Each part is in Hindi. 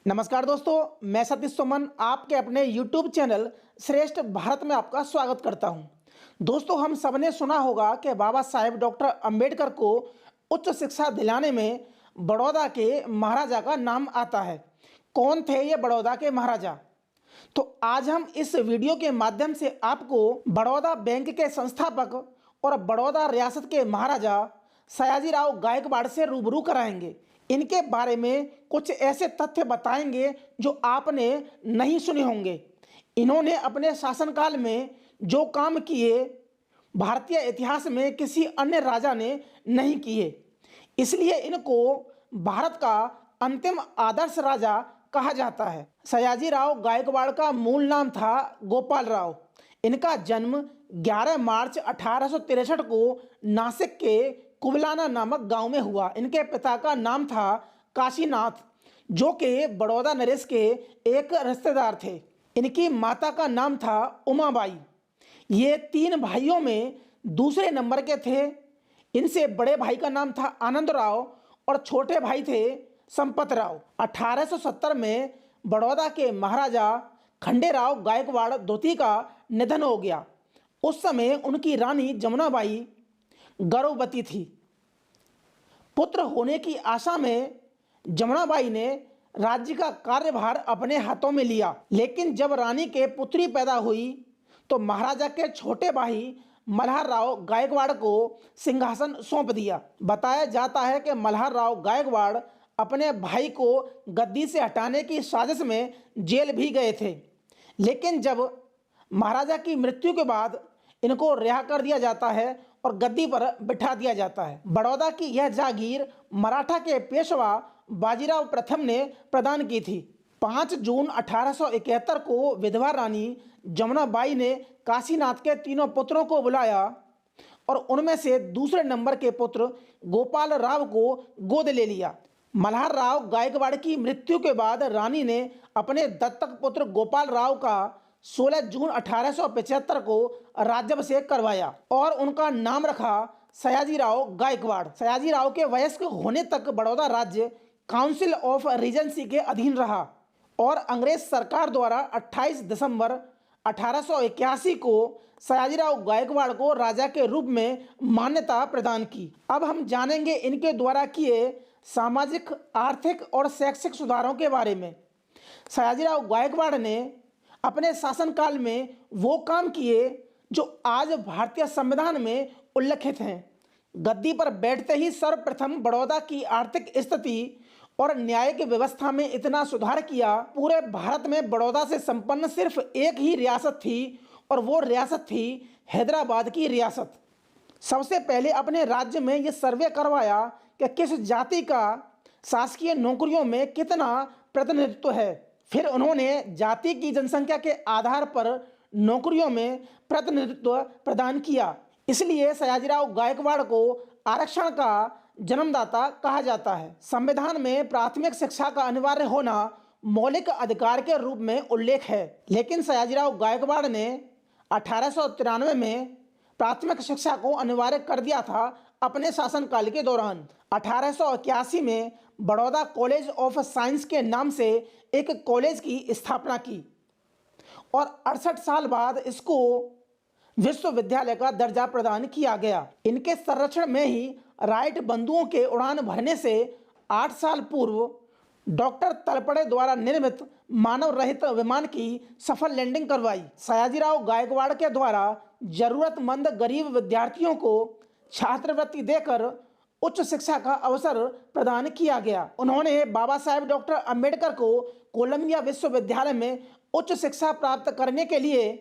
नमस्कार दोस्तों, मैं सतीश सुमन आपके अपने YouTube चैनल श्रेष्ठ भारत में आपका स्वागत करता हूं। दोस्तों, हम सबने सुना होगा कि बाबा साहेब डॉक्टर अंबेडकर को उच्च शिक्षा दिलाने में बड़ौदा के महाराजा का नाम आता है। कौन थे ये बड़ौदा के महाराजा? तो आज हम इस वीडियो के माध्यम से आपको बड़ौदा बैंक के संस्थापक और बड़ौदा रियासत के महाराजा सयाजीराव गायकवाड़ से रूबरू कराएंगे। इनके बारे में कुछ ऐसे तथ्य बताएंगे जो आपने नहीं सुने होंगे। इन्होंने अपने शासनकाल में जो काम किए भारतीय इतिहास में किसी अन्य राजा ने नहीं किए, इसलिए इनको भारत का अंतिम आदर्श राजा कहा जाता है। सयाजीराव गायकवाड़ का मूल नाम था गोपाल राव। इनका जन्म 11 मार्च 1863 को नासिक के कुबलाना नामक गांव में हुआ। इनके पिता का नाम था काशीनाथ, जो कि बड़ौदा नरेश के एक रिश्तेदार थे। इनकी माता का नाम था उमाबाई। ये 3 भाइयों में दूसरे नंबर के थे। इनसे बड़े भाई का नाम था आनंदराव और छोटे भाई थे संपतराव। 1870 में बड़ौदा के महाराजा खंडेराव गायकवाड़ द्वितीय का निधन हो गया। उस समय उनकी रानी जमुनाबाई गर्भवती थी। पुत्र होने की आशा में जमुनाबाई ने राज्य का कार्यभार अपने हाथों में लिया, लेकिन जब रानी के पुत्री पैदा हुई तो महाराजा के छोटे भाई मल्हार राव गायकवाड़ को सिंहासन सौंप दिया। बताया जाता है कि मल्हार राव गायकवाड़ अपने भाई को गद्दी से हटाने की साजिश में जेल भी गए थे, लेकिन जब महाराजा की मृत्यु के बाद इनको रिहा कर दिया जाता है और गद्दी पर बिठा दिया जाता है। बड़ौदा की यह जागीर मराठा के पेशवा बाजीराव प्रथम ने प्रदान की थी। 5 जून 1871 को विधवा रानी जमुनाबाई ने काशीनाथ के तीनों पुत्रों को बुलाया और उनमें से दूसरे नंबर के पुत्र गोपाल राव को गोद ले लिया। मल्हार राव गायकवाड़ की मृत्यु के बाद रानी ने अपने दत्तक पुत्र गोपाल राव का 16 जून 1875 को राज्याभिषेक करवाया और उनका नाम रखा सयाजीराव गायकवाड़। सयाजीराव के वयस्क होने तक बड़ौदा राज्य काउंसिल ऑफ रीजेंसी के अधीन रहा और अंग्रेज सरकार द्वारा 28 दिसंबर 1881 को सयाजीराव गायकवाड़ को राजा के रूप में मान्यता प्रदान की। अब हम जानेंगे इनके द्वारा किए सामाजिक, आर्थिक और शैक्षिक सुधारों के बारे में। सयाजीराव गायकवाड़ ने अपने शासनकाल में वो काम किए जो आज भारतीय संविधान में उल्लिखित हैं। गद्दी पर बैठते ही सर्वप्रथम बड़ौदा की आर्थिक स्थिति और न्यायिक व्यवस्था में इतना सुधार किया। पूरे भारत में बड़ौदा से संपन्न सिर्फ एक ही रियासत थी और वो रियासत थी हैदराबाद की रियासत। सबसे पहले अपने राज्य में ये सर्वे करवाया कि किस जाति का शासकीय नौकरियों में कितना प्रतिनिधित्व है। फिर उन्होंने जाति की जनसंख्या के आधार पर नौकरियों में प्रतिनिधित्व प्रदान किया। इसलिए सयाजीराव गायकवाड़ को आरक्षण का जन्मदाता कहा जाता है। संविधान में प्राथमिक शिक्षा का अनिवार्य होना मौलिक अधिकार के रूप में उल्लेख है, लेकिन सयाजीराव गायकवाड़ ने 1893 में प्राथमिक शिक्षा को अनिवार्य कर दिया था अपने शासनकाल के दौरान। 1881 में बड़ौदा कॉलेज ऑफ साइंस के नाम से एक कॉलेज की स्थापना की और 68 साल बाद इसको विश्वविद्यालय का दर्जा प्रदान किया गया। इनके संरक्षण में ही राइट बंधुओं के उड़ान भरने से 8 साल पूर्व डॉक्टर तलपड़े द्वारा निर्मित मानव रहित विमान की सफल लैंडिंग करवाई। सयाजीराव गायकवाड़ के द्वारा जरूरतमंद गरीब विद्यार्थियों को छात्रवृत्ति देकर उच्च शिक्षा का अवसर प्रदान किया गया। उन्होंने बाबा साहेब डॉक्टर अंबेडकर को कोलंबिया विश्वविद्यालय में उच्च शिक्षा प्राप्त करने के लिए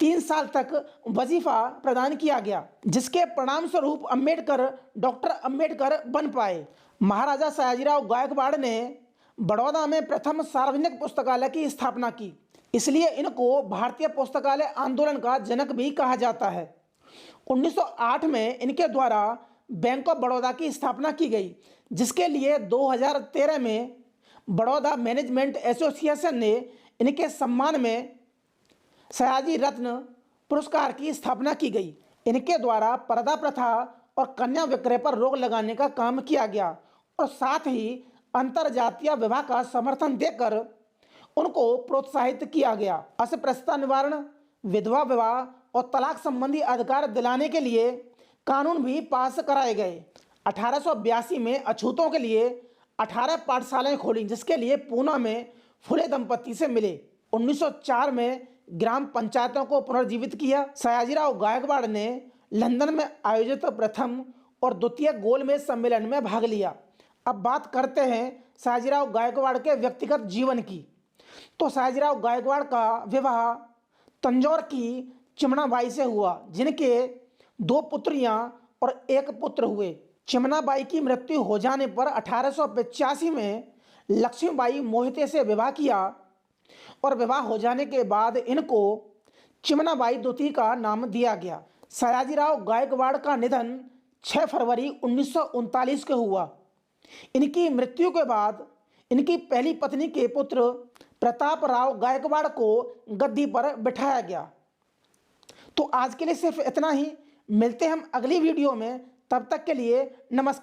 3 साल तक वजीफा प्रदान किया गया, जिसके परिणाम स्वरूप डॉक्टर अंबेडकर बन पाए। महाराजा सयाजीराव गायकवाड़ ने बड़ौदा में प्रथम सार्वजनिक पुस्तकालय की स्थापना की, इसलिए इनको भारतीय पुस्तकालय आंदोलन का जनक भी कहा जाता है। 1908 में इनके द्वारा बैंक ऑफ बड़ौदा की स्थापना की गई, जिसके लिए 2013 में बड़ौदा मैनेजमेंट एसोसिएशन ने इनके सम्मान में सयाजी रत्न पुरस्कार की स्थापना की गई। इनके द्वारा पर्दा प्रथा और कन्या विक्रय पर रोक लगाने का काम किया गया और साथ ही अंतरजातीय विवाह का समर्थन देकर उनको प्रोत्साहित किया गया। अस्पृश्यता निवारण, विधवा विवाह और तलाक संबंधी अधिकार दिलाने के लिए कानून भी पास कराए गए। 1882 में अछूतों के लिए 18 पाठशालाएं खोली, जिसके लिए पूना में फुले दंपति से मिले। 1904 में ग्राम पंचायतों को पुनर्जीवित किया। सयाजीराव गायकवाड़ ने लंदन में आयोजित प्रथम और द्वितीय गोलमेज सम्मेलन में भाग लिया। अब बात करते हैं सयाजीराव गायकवाड़ के व्यक्तिगत जीवन की। तो सयाजीराव गायकवाड़ का विवाह तंजौर की चिमनाबाई से हुआ, जिनके 2 पुत्रियां और 1 पुत्र हुए। चिमनाबाई की मृत्यु हो जाने पर 1885 में लक्ष्मीबाई मोहिते से विवाह किया और विवाह हो जाने के बाद इनको चिमनाबाई द्वितीय का नाम दिया गया। सयाजीराव गायकवाड़ का निधन 6 फरवरी 1939 को हुआ। इनकी मृत्यु के बाद इनकी पहली पत्नी के पुत्र प्रताप राव गायकवाड़ को गद्दी पर बिठाया गया। तो आज के लिए सिर्फ इतना ही। मिलते हैं हम अगली वीडियो में, तब तक के लिए नमस्कार।